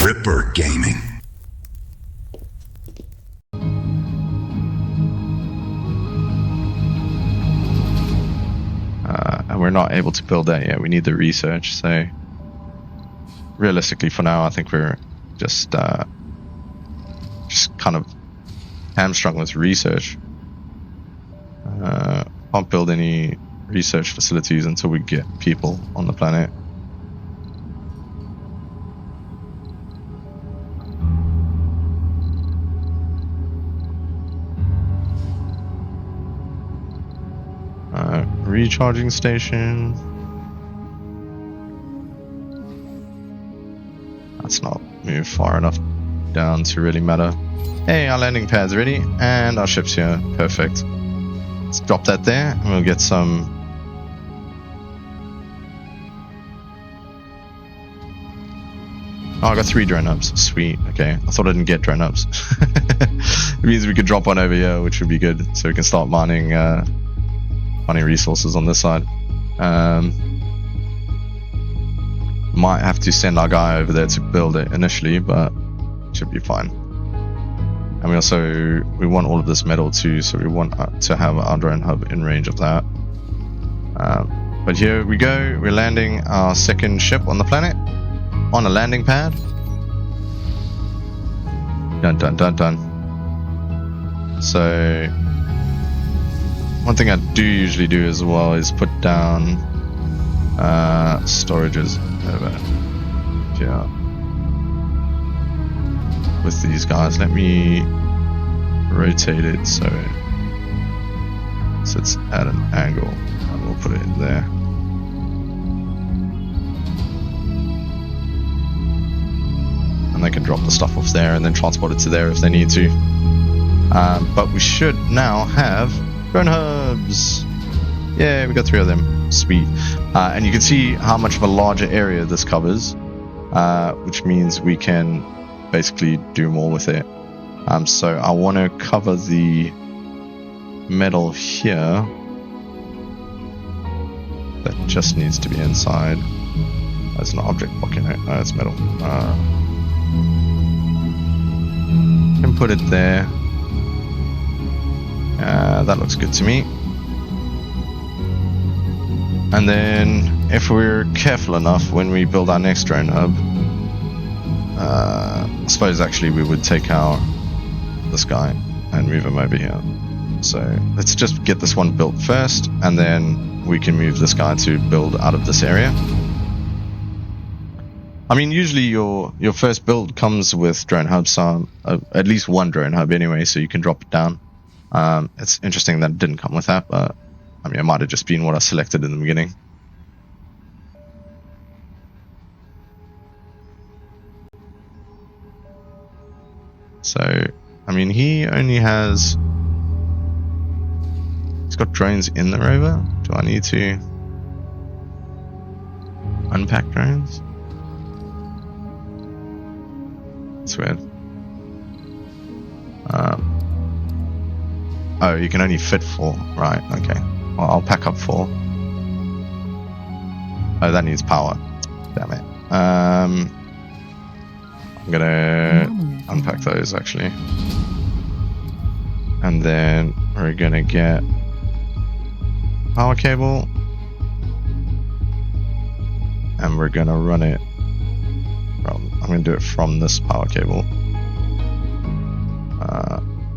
Ripper Gaming. And we're not able to build that yet. We need the research. So realistically, for now, I think we're just kind of hamstrung with research. Can't build any research facilities until we get people on the planet. Recharging station. That's not moved far enough down to really matter. Hey, our landing pad's ready and our ship's here. Perfect. Let's drop that there and we'll get some. Oh, I got 3 drone hubs. Sweet. Okay. I thought I didn't get drone hubs. It means we could drop one over here, which would be good. So we can start mining resources on this side. Might have to send our guy over there to build it initially, but it should be fine. And we want all of this metal too, so we want to have our drone hub in range of that. But here we go. We're landing our second ship on the planet on a landing pad. Dun dun dun dun. So one thing I do usually do as well is put down storages over here with these guys. Let me rotate it so it sits at an angle and we'll put it in there. And they can drop the stuff off there and then transport it to there if they need to. But we should now have drone hubs. Yeah, we got 3 of them. Sweet. And you can see how much of a larger area this covers, which means we can basically do more with it. So I want to cover the metal here. That just needs to be inside. There's an object blocking it. No, it's metal. Can put it there. That looks good to me. And then if we're careful enough when we build our next drone hub, I suppose actually we would take out this guy and move him over here. So let's just get this one built first, and then we can move this guy to build out of this area. I mean, usually your first build comes with drone hubs, so at least one drone hub anyway, so you can drop it down. It's interesting that it didn't come with that, but I mean, it might have just been what I selected in the beginning. So, I mean, he's got drones in the rover. Do I need to unpack drones? That's weird. Oh, you can only fit 4. Right, okay. Well, I'll pack up 4. Oh, that needs power. Damn it. I'm gonna unpack those actually. And then we're gonna get power cable. And we're gonna run it from, I'm gonna do it from this power cable.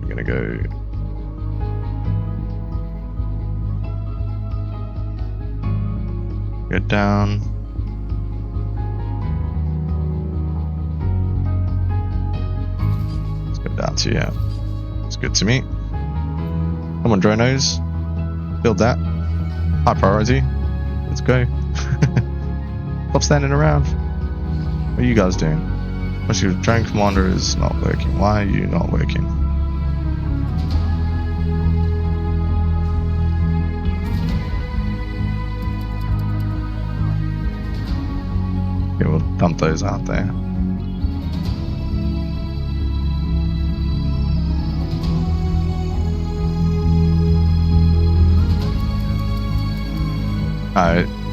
We're gonna go down. Let's go down to, yeah. It's good to me. Come on, dronos. Build that. High priority. Let's go. Stop standing around. What are you guys doing? What's your drone commander is not working? Why are you not working? Okay, we'll dump those out there.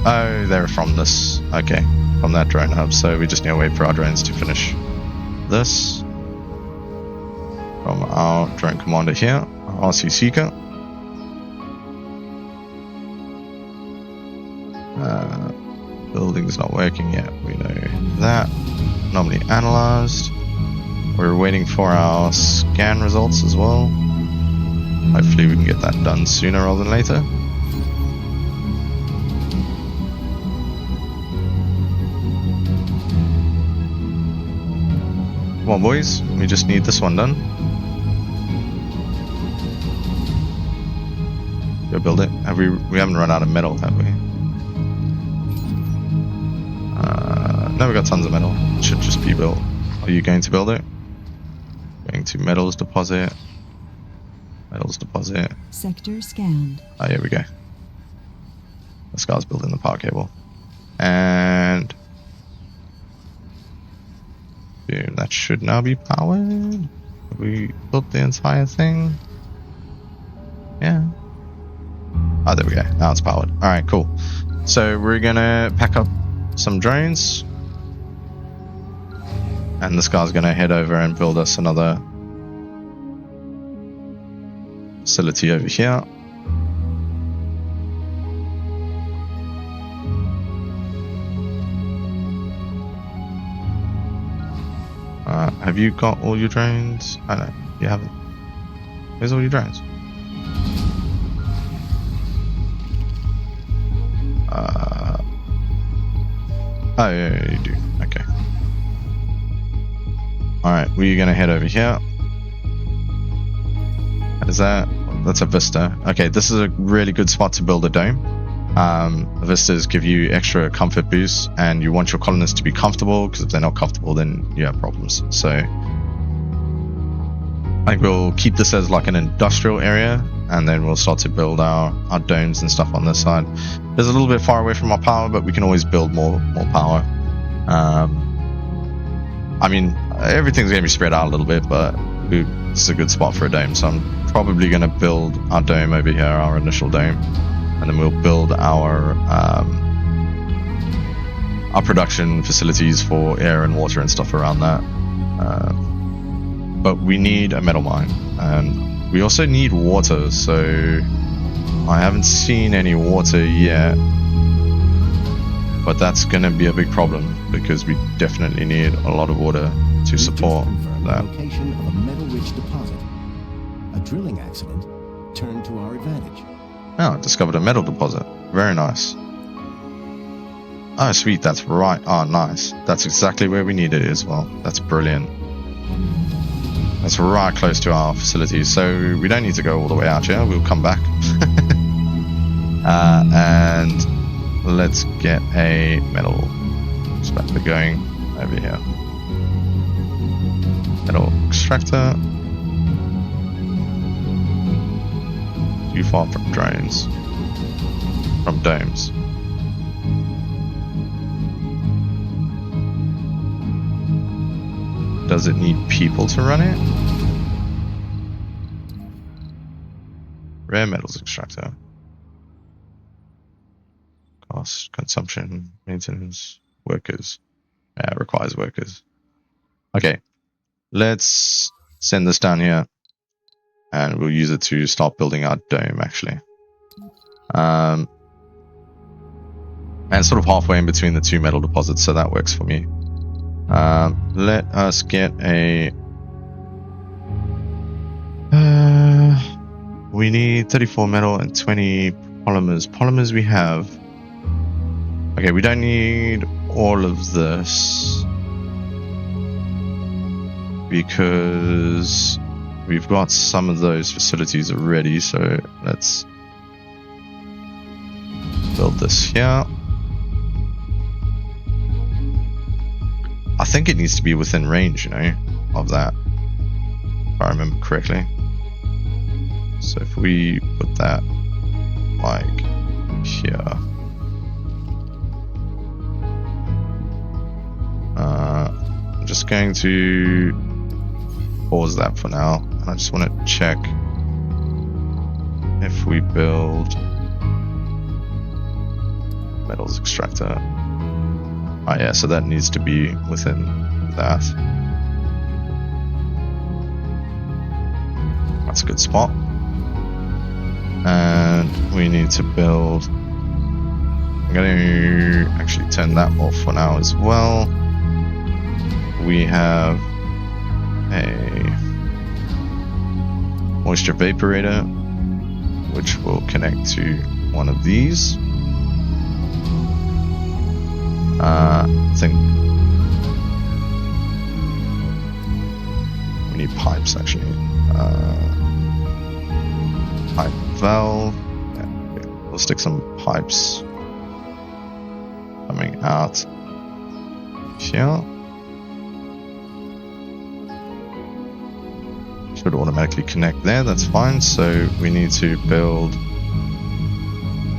Oh, they're from this. Okay, from that drone hub. So we just need to wait for our drones to finish this from our drone commander here, RC Seeker. Building's not working yet, we know that. Anomaly analyzed. We're waiting for our scan results as well. Hopefully we can get that done sooner rather than later. Come on boys, we just need this one done. Go build it. We haven't run out of metal, have we? No, we got tons of metal. It should just be built. Are you going to build it? Going to metals deposit. Metals deposit. Sector scanned. Oh, here we go. This guy's building the power cable. And boom, that should now be powered. Have we built the entire thing? Yeah. Oh, there we go. Now it's powered. Alright, cool. So we're gonna pack up some drones. And this guy's gonna head over and build us another facility over here. Have you got all your drones? I know, you haven't. Where's all your drones? Oh yeah, you do. Okay. Alright, we're gonna head over here. What is that? That's a vista. Okay, this is a really good spot to build a dome. Vistas give you extra comfort boosts, and you want your colonists to be comfortable, because if they're not comfortable, then you have problems. So I think we'll keep this as like an industrial area, and then we'll start to build our domes and stuff on this side. It's a little bit far away from our power, but we can always build more power. I mean, everything's going to be spread out a little bit, but this is a good spot for a dome. So I'm probably going to build our dome over here, our initial dome, and then we'll build our production facilities for air and water and stuff around that. But we need a metal mine, and we also need water. So I haven't seen any water yet, but that's going to be a big problem because we definitely need a lot of water to support that. The location of a metal-rich deposit. A drilling accident turned to our advantage. Oh, discovered a metal deposit. Very nice. Oh, sweet. That's right. Oh, nice. That's exactly where we need it as well. That's brilliant. That's right close to our facilities, so we don't need to go all the way out here. We'll come back. And let's get a metal extractor going over here. Metal extractor. Too far from drones. From domes. Does it need people to run it? Rare metals extractor. Cost, consumption, maintenance, workers. Yeah, it requires workers. Okay, let's send this down here, and we'll use it to start building our dome, actually. And sort of halfway in between the two metal deposits, so that works for me. Let us get a... we need 34 metal and 20 polymers. Polymers we have. Okay, we don't need all of this because we've got some of those facilities already, so let's build this here. I think it needs to be within range, you know, of that, if I remember correctly. So if we put that like here, I'm just going to pause that for now, and I just want to check if we build metals extractor. Oh yeah, so that needs to be within that. That's a good spot. And we need to build... I'm going to actually turn that off for now as well. We have a moisture evaporator, which will connect to one of these. I think we need pipes actually. Pipe valve. Yeah, okay. We'll stick some pipes coming out here. Should automatically connect there, that's fine. So we need to build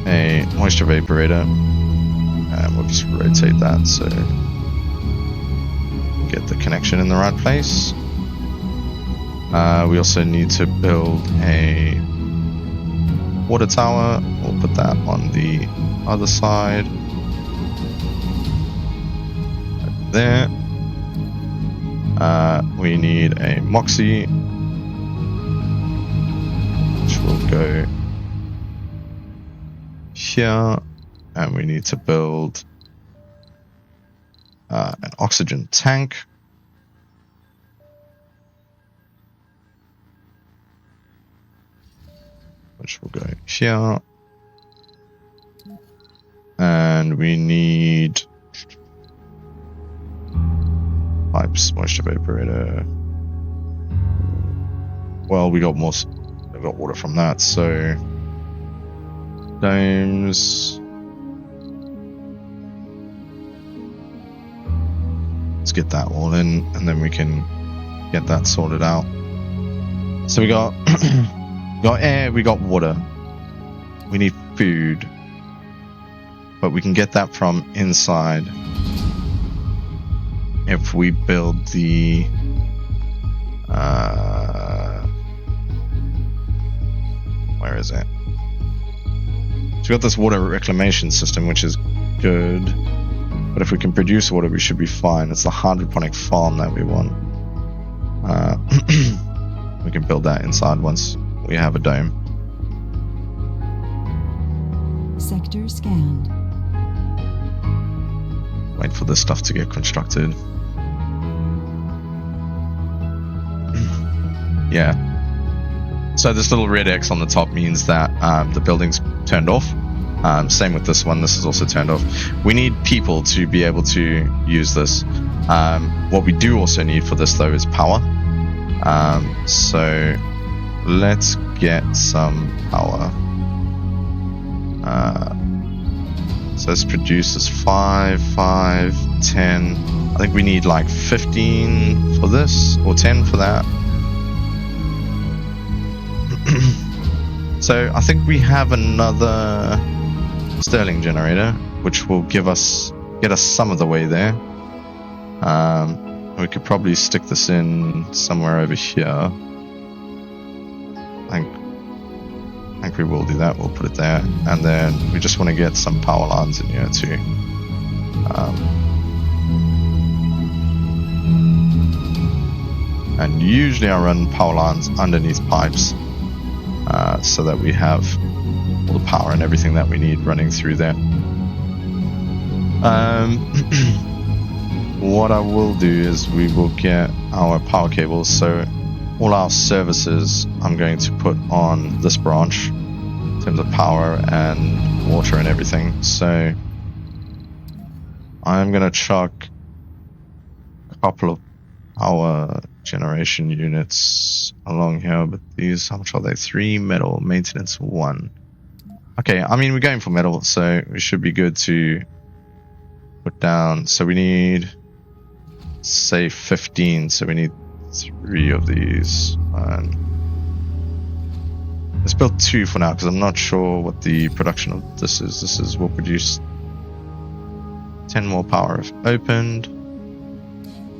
a moisture evaporator, and we'll just rotate that so get the connection in the right place. We also need to build a water tower. We'll put that on the other side. Right there. We need a Moxie, which will go here, and we need to build an oxygen tank. Which will go here. And we need pipes, moisture evaporator. Well, we got water from that, so domes. Let's get that all in, and then we can get that sorted out. So we got got air, we got water. We need food, but we can get that from inside if we build the where is it? So we got this water reclamation system, which is good, but if we can produce water, we should be fine. It's the hydroponic farm that we want. We can build that inside once we have a dome. Sector scanned. Wait for this stuff to get constructed. Yeah. So this little red X on the top means that the building's turned off. Same with this one. This is also turned off. We need people to be able to use this. What we do also need for this though is power. So let's get some power. So let's produce this 5, 5, 10. I think we need like 15 for this, or 10 for that. So I think we have another Stirling generator, which will get us some of the way there. We could probably stick this in somewhere over here. I think we will do that. We'll put it there, and then we just want to get some power lines in here too. And usually I run power lines underneath pipes, so that we have all the power and everything that we need running through there. What I will do is we will get our power cables, so all our services I'm going to put on this branch in terms of power and water and everything. So I'm going to chuck a couple of power generation units along here, but these, how much are they? 3 metal, maintenance 1. Okay, I mean we're going for metal, so we should be good to put down. So we need, say, 15, so we need 3 of these. Let's build 2 for now, because I'm not sure what the production of this is. This will produce 10 more power if opened.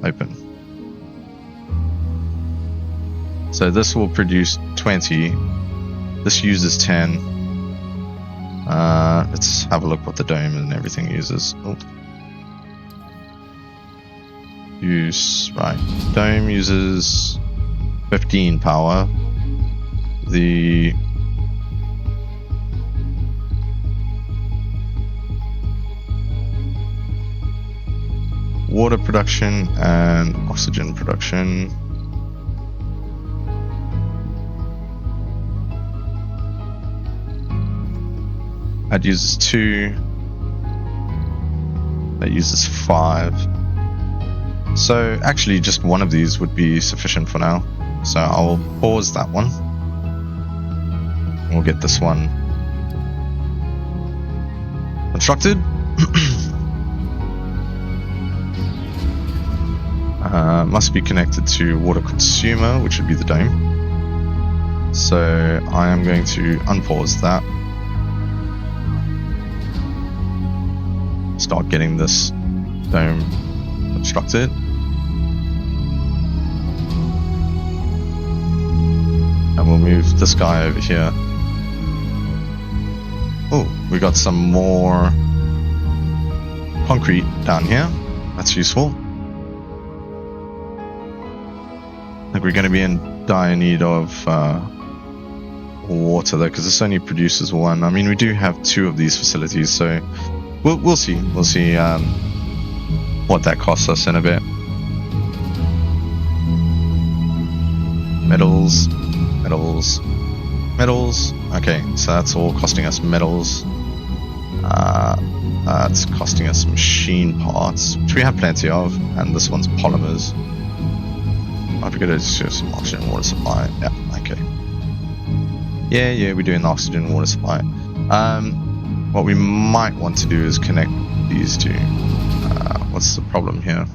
Open. So this will produce 20. This uses 10. Let's have a look what the dome and everything uses. Oh. Right. Dome uses 15 power. the water production and oxygen production. That uses 2. That uses 5. So actually just one of these would be sufficient for now. So I'll pause that one. We'll get this one constructed. Must be connected to water consumer, which would be the dome. So I am going to unpause that. Start getting this dome constructed. And we'll move this guy over here. Oh, we got some more concrete down here. That's useful. I think we're going to be in dire need of water though, because this only produces 1. I mean, we do have 2 of these facilities, so we'll see. We'll see what that costs us in a bit. Metals, metals, metals. Okay, so that's all costing us metals. That's costing us machine parts, which we have plenty of, and this one's polymers. I figured it's just some oxygen and water supply. Yeah, okay. Yeah, we're doing the oxygen and water supply. What we might want to do is connect these two. What's the problem here?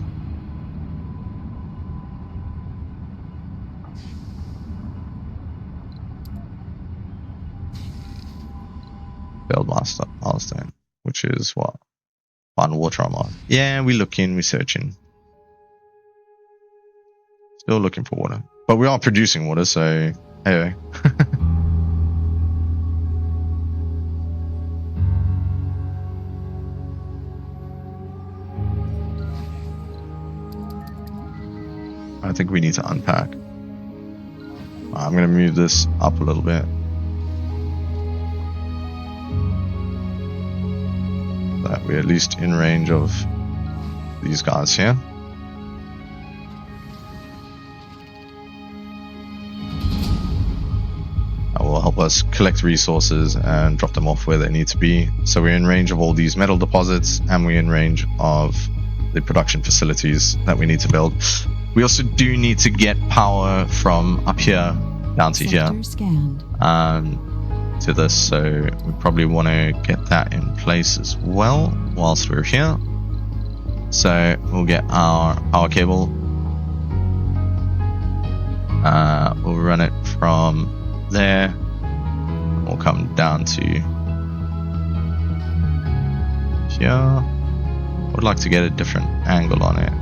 Build master milestone, which is what? Find water on Mars. Yeah, we're looking, we're searching. Still looking for water. But we are producing water, so hey. I think we need to unpack. I'm going to move this up a little bit. That we're at least in range of these guys here. That will help us collect resources and drop them off where they need to be. So we're in range of all these metal deposits, and we're in range of the production facilities that we need to build. We also do need to get power from up here down to here to this, so we probably want to get that in place as well whilst we're here. So we'll get our power cable. We'll run it from there. We'll come down to here. Would like to get a different angle on it.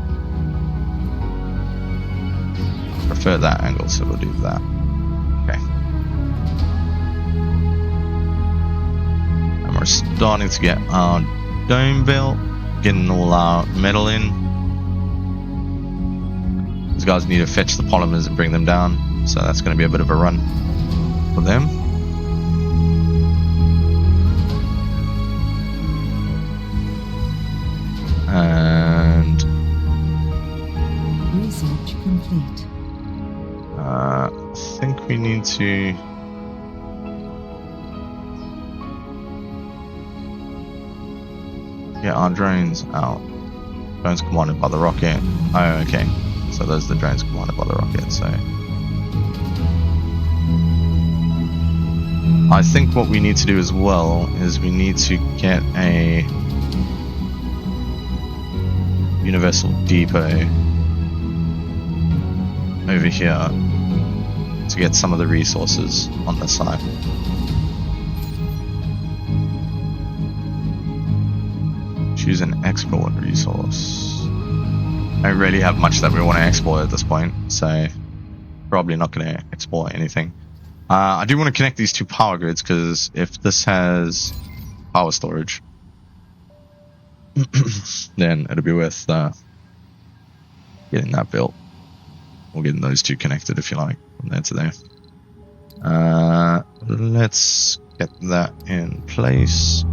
Prefer that angle, so we'll do that. Okay. And we're starting to get our dome built, getting all our metal in. These guys need to fetch the polymers and bring them down, so that's going to be a bit of a run for them. And research complete. I think we need to get our drones out. Drones commanded by the rocket. Oh, okay. So those are the drones commanded by the rocket. So I think what we need to do as well is we need to get a universal depot over here to get some of the resources on the side. Choose an export resource. I don't really have much that we want to export at this point, so probably not going to export anything. I do want to connect these two power grids, because if this has power storage, then it'll be worth getting that built, or getting those two connected if you like, from there to there. Let's get that in place.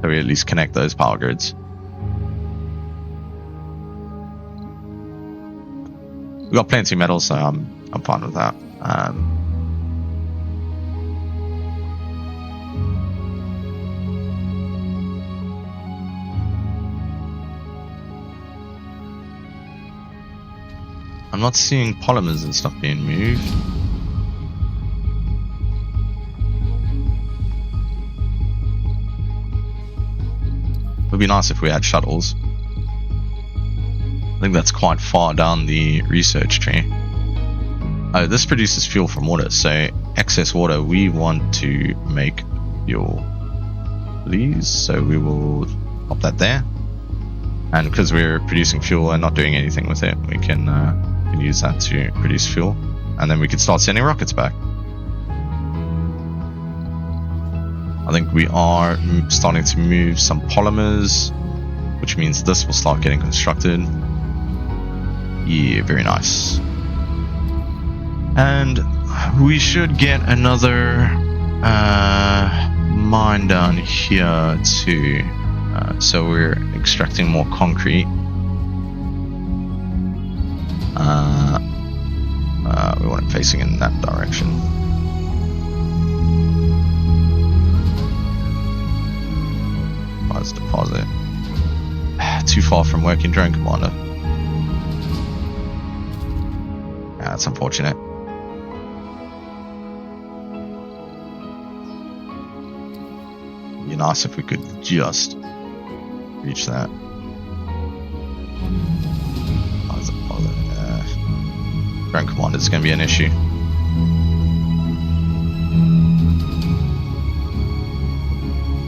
So we at least connect those power grids. We've got plenty of metal, so I'm fine with that. I'm not seeing polymers and stuff being moved. It would be nice if we had shuttles. I think that's quite far down the research tree. Oh, this produces fuel from water, so excess water we want to make fuel. Please, so we will pop that there. And because we're producing fuel and not doing anything with it, we can use that to produce fuel. And then we can start sending rockets back. I think we are starting to move some polymers, which means this will start getting constructed. Yeah, very nice. And we should get another mine down here too. So we're extracting more concrete. We want it facing in that direction. Deposit. Too far from working drone commander. Yeah, that's unfortunate. It'd be nice if we could just reach that. Drone commander is going to be an issue.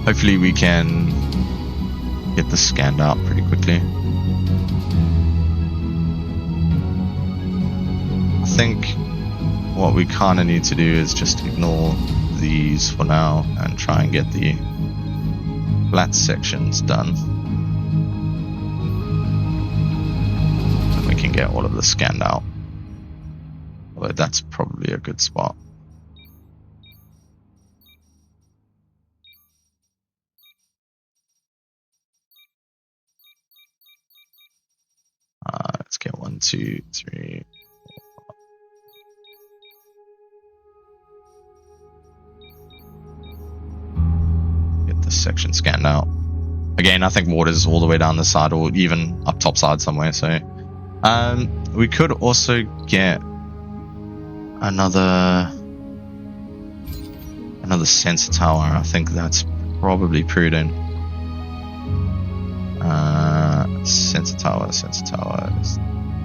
Hopefully we can get this scanned out pretty quickly. I think what we kind of need to do is just ignore these for now and try and get the flat sections done. And we can get all of this scanned out. Although that's probably a good spot. Let's get 1, 2, 3, 4, 5. Get this section scanned out. Again, I think water's all the way down the side or even up top side somewhere. So we could also get another sensor tower. I think that's probably prudent. Sensor tower is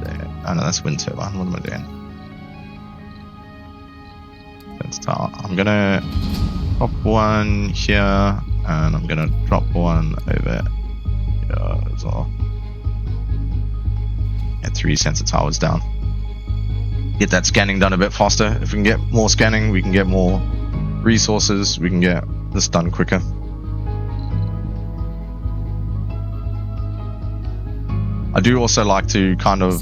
there. Oh no, that's wind turbine. What am I doing? Sensor tower. I'm gonna drop one here, and I'm gonna drop one over here as well. Get 3 sensor towers down. Get that scanning done a bit faster. If we can get more scanning, we can get more resources. We can get this done quicker. I do also like to kind of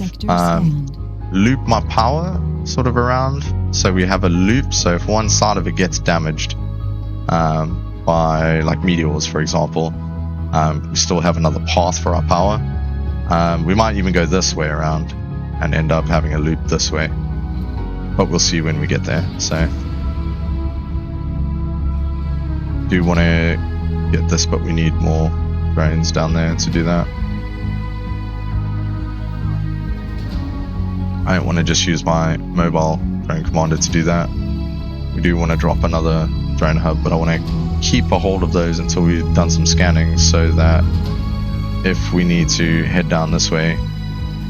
loop my power sort of around, so we have a loop. So if one side of it gets damaged by like meteors, for example, we still have another path for our power. We might even go this way around and end up having a loop this way, but we'll see when we get there. So do want to get this, but we need more drones down there to do that. I don't want to just use my mobile drone commander to do that. We do want to drop another drone hub, but I want to keep a hold of those until we've done some scanning, so that if we need to head down this way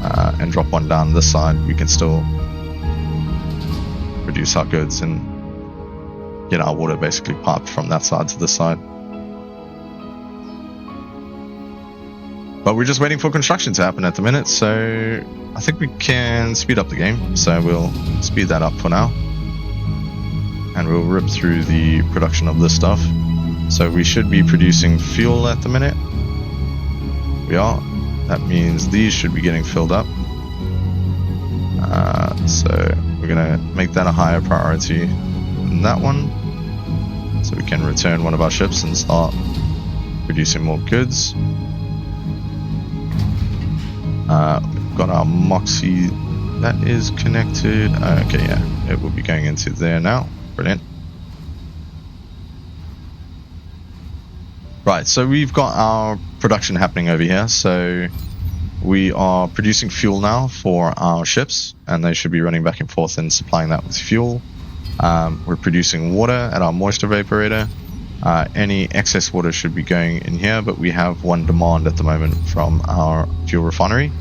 and drop one down this side, we can still produce our goods and get our water basically piped from that side to this side. But we're just waiting for construction to happen at the minute, so I think we can speed up the game. So we'll speed that up for now, and we'll rip through the production of this stuff. So we should be producing fuel at the minute. We are. That means these should be getting filled up. So we're gonna make that a higher priority than that one, so we can return one of our ships and start producing more goods. We've got our Moxie that is connected. Okay, yeah, it will be going into there now. Brilliant. Right, so we've got our production happening over here. So we are producing fuel now for our ships, and they should be running back and forth and supplying that with fuel. We're producing water at our moisture evaporator. Any excess water should be going in here, but we have one demand at the moment from our fuel refinery.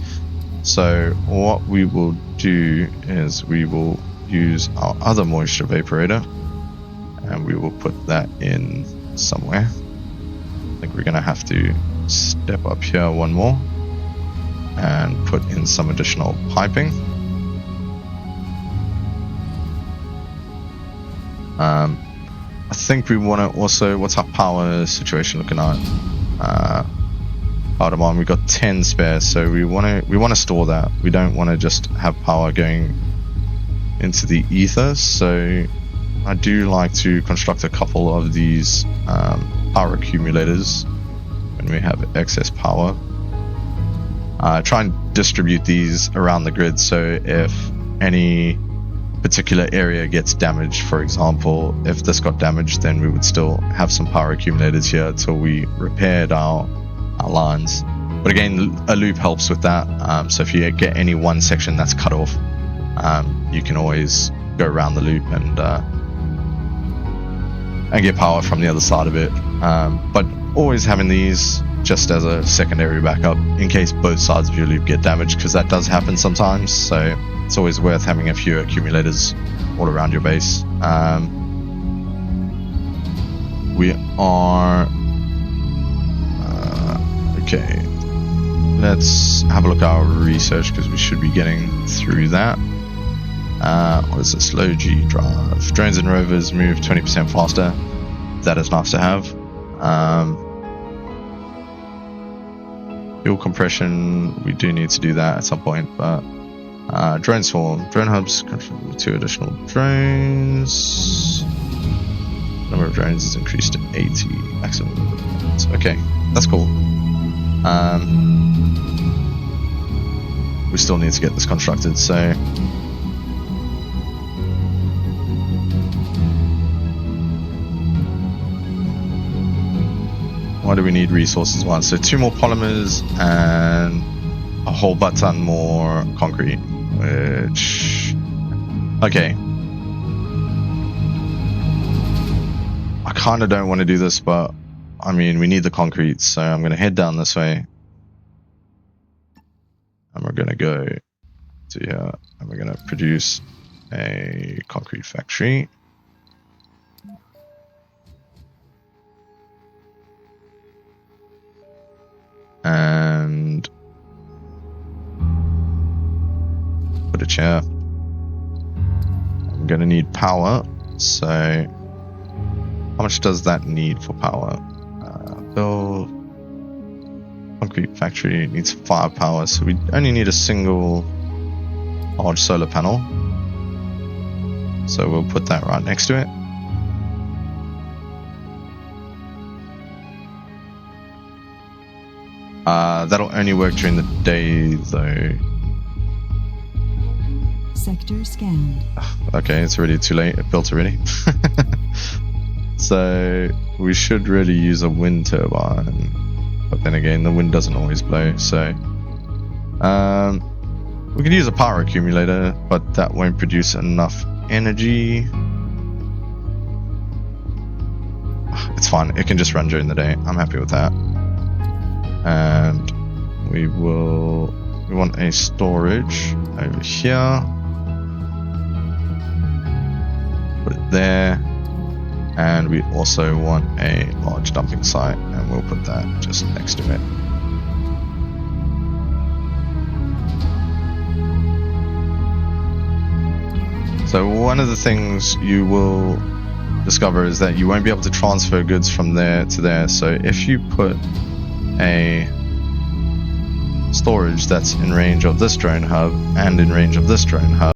So what we will do is we will use our other moisture evaporator, and we will put that in somewhere. I think we're going to have to step up here one more and put in some additional piping. I think we want to also, what's our power situation looking at? Power demand, we've got 10 spares, so we want to store that. We don't want to just have power going into the ether. So I do like to construct a couple of these power accumulators when we have excess power. Try and distribute these around the grid, so if any particular area gets damaged, for example, if this got damaged, then we would still have some power accumulators here until we repaired our lines. But again, a loop helps with that. So if you get any one section that's cut off, you can always go around the loop and get power from the other side of it. But always having these just as a secondary backup in case both sides of your loop get damaged, because that does happen sometimes. So it's always worth having a few accumulators all around your base. We are okay. Let's have a look at our research, because we should be getting through that. What is this? Low G drive. Drones and rovers move 20% faster. That is nice to have. Fuel compression, we do need to do that at some point, but drone swarm. Drone hubs contribute with 2 additional drones. Number of drones is increased to 80. Maximum. Okay, that's cool. We still need to get this constructed, so why do we need resources? One, so 2 more polymers and a whole butt ton more concrete, which, okay, I kind of don't want to do this, but I mean, we need the concrete, so I'm going to head down this way, and we're going to go to here, and we're going to produce a concrete factory. And put a chair. I'm gonna need power, so how much does that need for power? Build concrete factory needs 5 power, so we only need a single large solar panel, so we'll put that right next to it. That'll only work during the day, though. Sector scanned. Okay, it's already too late. It built already. So we should really use a wind turbine, but then again, the wind doesn't always blow. So we could use a power accumulator, but that won't produce enough energy. It's fine. It can just run during the day. I'm happy with that. And we want a storage over here, put it there, and we also want a large dumping site, and we'll put that just next to it. So one of the things you will discover is that you won't be able to transfer goods from there to there. So if you put a storage that's in range of this drone hub and in range of this drone hub.